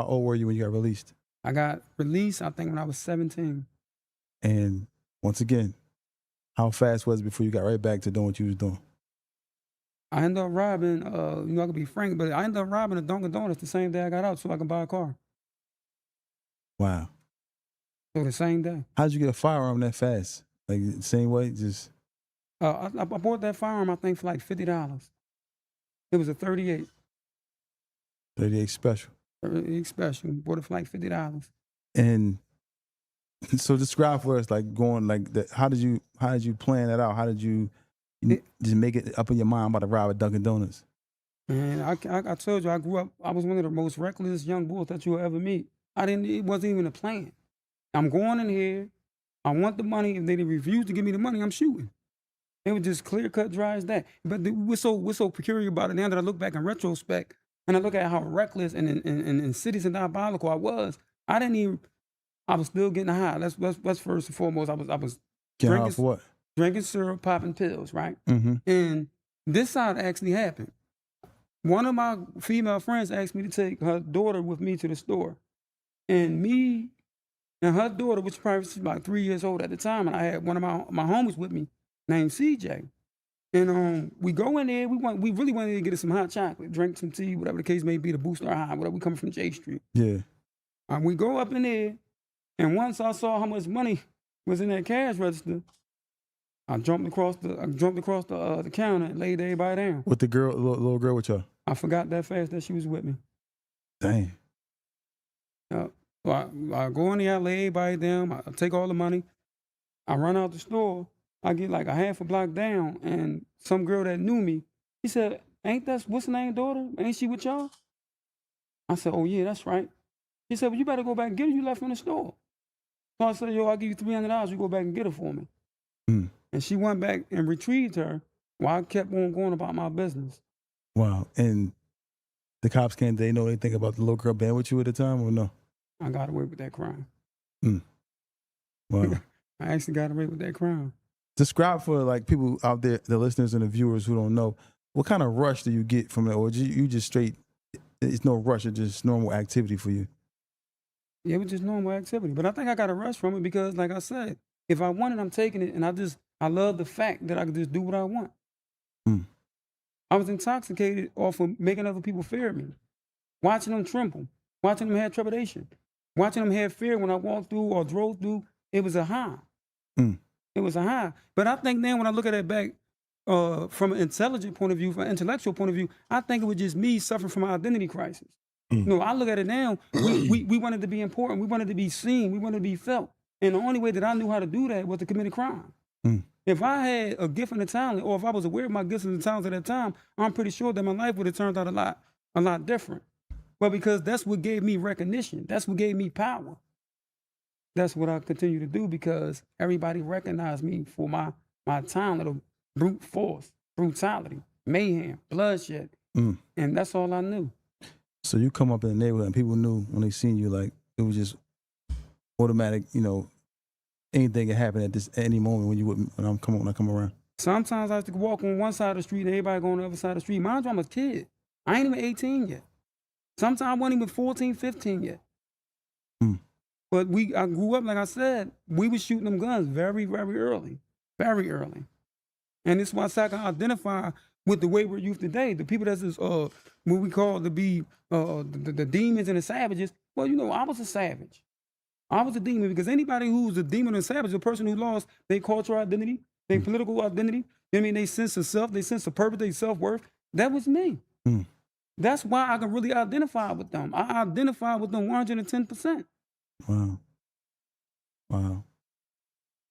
how old were you when you got released? I got released, I think, when I was 17. And once again, how fast was it before you got right back to doing what you was doing? I ended up robbing, I could be frank, but I ended up robbing a Dunkin Donuts the same day I got out so I could buy a car. Wow. So the same day. How'd you get a firearm that fast? Like the same way, just I bought that firearm, I think, for like $50. It was a 38. 38 special. 38 special. Bought it for like $50. And so describe for us, like going like that. How did you plan that out? How did you just make it up in your mind about to rob a Dunkin Donuts? Man, I told you, I grew up, I was one of the most reckless young boys that you'll ever meet. It wasn't even a plan. I'm going in here, I want the money. If they refuse to give me the money, I'm shooting. It was just clear cut, dry as that. But we're so peculiar about it now that I look back in retrospect and I look at how reckless and insidious and diabolical I was. I was still getting high. That's first and foremost. I was Getting high for what? drinking syrup, popping pills, right? Mm-hmm. And this side actually happened. One of my female friends asked me to take her daughter with me to the store. And me and her daughter, which probably was about 3 years old at the time, and I had one of my homies with me named CJ. And we go in there, we really wanted to get us some hot chocolate, drink some tea, whatever the case may be, to boost our high, whatever. We coming from J Street. Yeah. We go up in there, and once I saw how much money was in that cash register, I jumped across the counter and laid everybody down. With the girl, little girl with y'all? I forgot that fast that she was with me. Dang. So I go in there, I lay everybody down, I take all the money, I run out the store, I get like a half a block down, and some girl that knew me, she said, "Ain't that what's her name, daughter? Ain't she with y'all?" I said, "Oh yeah, that's right." She said, "Well, you better go back and get her. You left her in the store." So I said, "Yo, I'll give you $300. You go back and get her for me." Mm. And she went back and retrieved her while I kept on going about my business. Wow. And the cops can't, they know anything about the little girl being with you at the time or no? I got away with that crime. Mm. Wow. I actually got away with that crime. Describe for like people out there, the listeners and the viewers who don't know, what kind of rush do you get from it? Or you just straight, it's no rush, it's just normal activity for you? Yeah, it was just normal activity. But I think I got a rush from it because, like I said, if I want it, I'm taking it. And I love the fact that I can just do what I want. Mm. I was intoxicated off of making other people fear me, watching them tremble, watching them have trepidation, watching them have fear when I walked through or drove through. It was a high. Mm. It was a high. But I think now when I look at it back from an intelligent point of view, from an intellectual point of view, I think it was just me suffering from an identity crisis. Mm. I look at it now, we wanted to be important. We wanted to be seen. We wanted to be felt. And the only way that I knew how to do that was to commit a crime. Mm. If I had a gift and a talent, or if I was aware of my gifts and talents at that time, I'm pretty sure that my life would have turned out a lot different. But because that's what gave me recognition, that's what gave me power. That's what I continue to do because everybody recognized me for my talent of brute force, brutality, mayhem, bloodshed. Mm. And that's all I knew. So you come up in the neighborhood and people knew when they seen you, like it was just automatic, anything can happen at any moment when I come around. Sometimes I have to walk on one side of the street and everybody go on the other side of the street. Mind you, I'm a kid. I ain't even 18 yet. Sometimes I wasn't even 14, 15 yet. Mm. But I grew up, like I said, we was shooting them guns very, very early. Very early. And this is why I can identify with the wayward youth today. The people that's what we call to be the demons and the savages. Well, I was a savage. I was a demon because anybody who's a demon and savage is a person who lost their cultural identity, their political identity, their sense of self, their sense of purpose, their self-worth. That was me. Mm. That's why I can really identify with them. I identify with them 110%. Wow. Wow.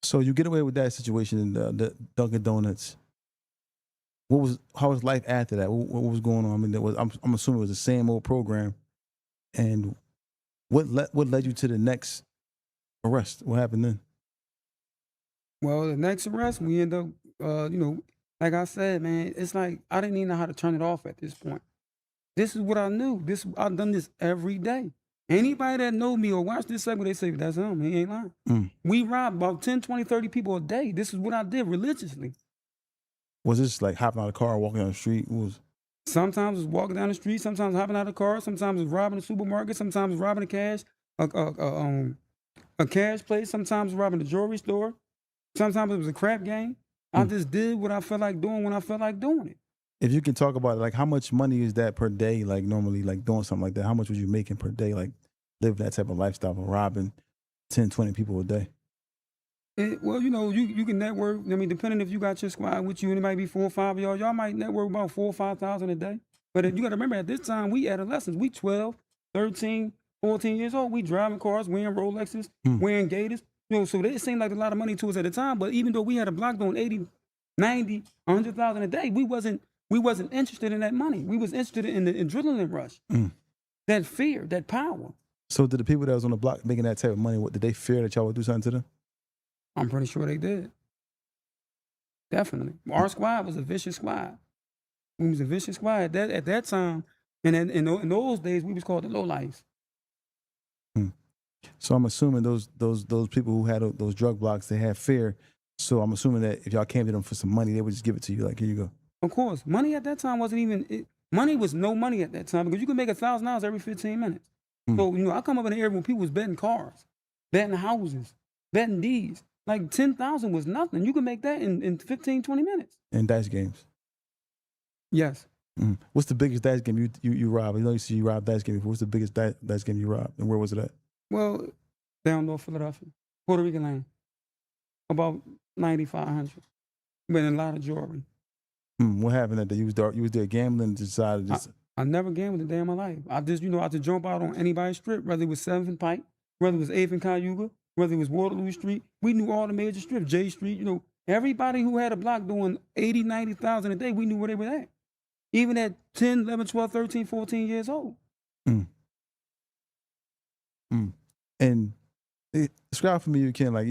So you get away with that situation in the Dunkin Donuts. How was life after that? What was going on? I mean, I'm assuming it was the same old program. And what led you to the next arrest? What happened then? Well, the next arrest, we end up, like I said, man, it's like I didn't even know how to turn it off at this point. This is what I knew. I've done this every day. Anybody that know me or watch this segment, they say, that's him. He ain't lying. Mm. We robbed about 10, 20, 30 people a day. This is what I did religiously. Was this like hopping out of the car, walking down the street? Sometimes it's walking down the street, sometimes hopping out of the car, sometimes it's robbing a supermarket, sometimes it's robbing a cash place, sometimes it's robbing a jewelry store, sometimes it was a crap game. I Mm. just did what I felt like doing when I felt like doing it. If you can talk about it, like how much money is that per day? Like normally, like doing something like that, how much was you making per day? Like living that type of lifestyle of robbing 10, 20 people a day. Well, you can network. I mean, depending if you got your squad with you, and it might be 4 or 5 of y'all. Y'all might network about 4 or 5,000 a day. But you got to remember, at this time, we adolescents. We 12, 13, 14 years old. We driving cars, wearing Rolexes, Mm. wearing Gators. So it seemed like a lot of money to us at the time. But even though we had a block doing 80, 90, 100,000 a day, we wasn't interested in that money. We was interested in the adrenaline rush, Mm. that fear, that power. So did the people that was on the block making that type of money, what did they fear that y'all would do something to them? I'm pretty sure they did. Definitely. Our squad was a vicious squad. We was a vicious squad. At that time, and in those days, we was called the lowlifes. Mm. So I'm assuming those people who had those drug blocks, they had fear. So I'm assuming that if y'all came to them for some money, they would just give it to you. Like, here you go. Of course, money at that time wasn't even. Money was no money at that time because you could make $1,000 every 15 minutes. Mm. So I come up in the area when people was betting cars, betting houses, betting deeds. Like 10,000 was nothing. You could make that in 15, 20 minutes. And dice games. Yes. Mm. What's the biggest dice game you robbed? You see you robbed dice game before. What's the biggest dice game you robbed? And where was it at? Well, down North Philadelphia, Puerto Rican land, about 9,500. But in a lot of jewelry. What happened that day? You was there gambling and decided just. I never gambled a day in my life. I just, I just jump out on anybody's strip, whether it was 7th and Pike, whether it was 8th and Cayuga, whether it was Waterloo Street. We knew all the major strips, J Street, everybody who had a block doing 80, 90,000 a day, we knew where they were at. Even at 10, 11, 12, 13, 14 years old. Mm. Mm. And describe for me, you can, like,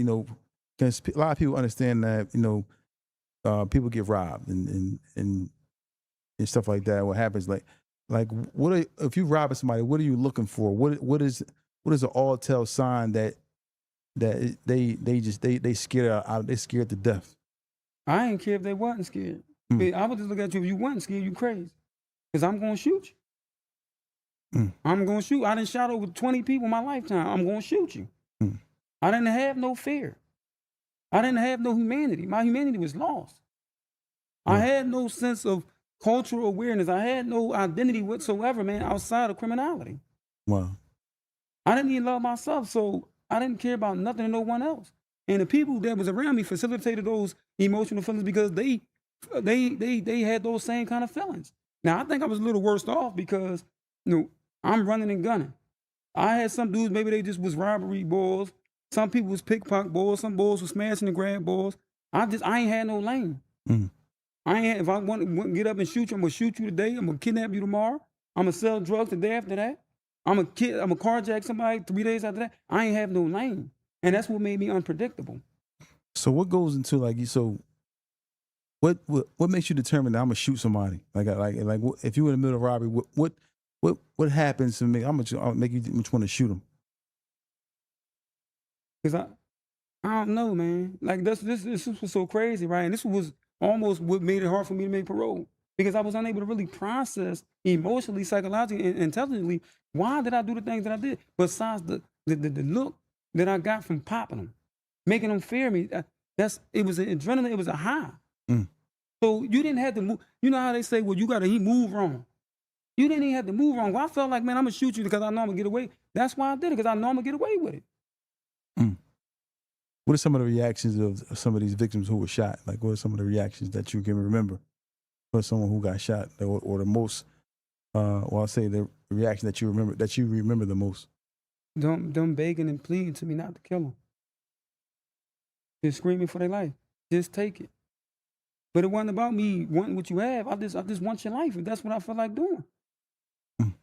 because a lot of people understand that, people get robbed and stuff like that. What happens, like if you robbing somebody, what are you looking for? What is an all tell sign that they scared they scared to death? I ain't care if they wasn't scared. I would just look at you, if you wasn't scared, you crazy. Because I'm going to shoot you. Mm. I'm going to shoot. I done shot over 20 people in my lifetime. I'm going to shoot you. Mm. I didn't have no fear. I didn't have no humanity. My humanity was lost. I had no sense of cultural awareness. I had no identity whatsoever, man, outside of criminality. Wow. I didn't even love myself, so I didn't care about nothing and no one else. And the people that was around me facilitated those emotional feelings because they had those same kind of feelings. Now, I think I was a little worse off because, I'm running and gunning. I had some dudes, maybe they just was robbery boys. Some people was pickpocket boys. Some boys was smashing and grab boys. I ain't had no lane. Mm. If I want to get up and shoot you, I'm going to shoot you today. I'm going to kidnap you tomorrow. I'm going to sell drugs the day after that. I'm going to carjack somebody 3 days after that. I ain't have no lane. And that's what made me unpredictable. So what goes into what makes you determine that I'm gonna shoot somebody? Like if you were in the middle of robbery, what happens to me? I'll make you want to shoot them. Because I don't know, man. Like this was so crazy, right? And this was almost what made it hard for me to make parole. Because I was unable to really process emotionally, psychologically, and intelligently, why did I do the things that I did? Besides the look that I got from popping them, making them fear me. It was an adrenaline, it was a high. Mm. So you didn't have to move. You know how they say, well, he moved wrong. You didn't even have to move wrong. Well, I felt like, man, I'm going to shoot you because I know I'm going to get away. That's why I did it, because I know I'm going to get away with it. Mm. What are some of the reactions of some of these victims who were shot? Like, what are some of the reactions that you can remember for someone who got shot, or the most, I'll say the reaction that you remember the most? Them begging and pleading to me not to kill them. They're screaming for their life. Just take it. But it wasn't about me wanting what you have. I just want your life. If that's what I feel like doing. Mm.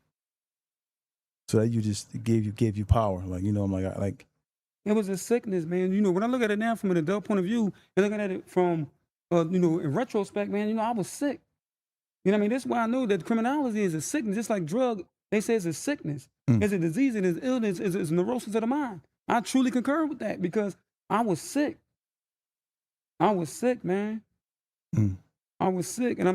So that you just gave you power. Like, I'm like. It was a sickness, man. When I look at it now from an adult point of view, and looking at it from, in retrospect, man, I was sick. You know what I mean? That's why I know that criminality is a sickness. Just like drug, they say it's a sickness. Mm. It's a disease, and it's illness, it's neurosis of the mind. I truly concur with that because I was sick. I was sick, man. Mm. I was sick, and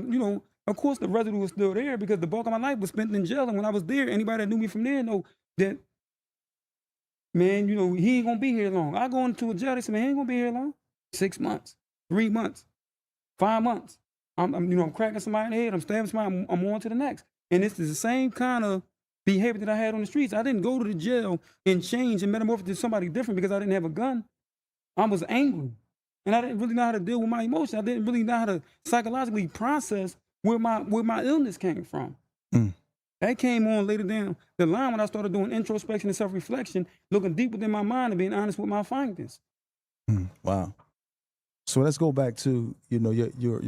Of course, the residue was still there because the bulk of my life was spent in jail. And when I was there, anybody that knew me from there know that, man, you know, he ain't gonna be here long. I go into a jail, they say, man, he ain't gonna be here long. 6 months, 3 months, 5 months. I'm cracking somebody in the head, I'm stabbing somebody, I'm on to the next. And it's the same kind of behavior that I had on the streets. I didn't go to the jail and change and metamorph to somebody different because I didn't have a gun. I was angry. And I didn't really know how to deal with my emotions. I didn't really know how to psychologically process where my illness came from. Mm. That came on later down the line when I started doing introspection and self-reflection, looking deep within my mind and being honest with my findings. Wow. So let's go back to, you know, your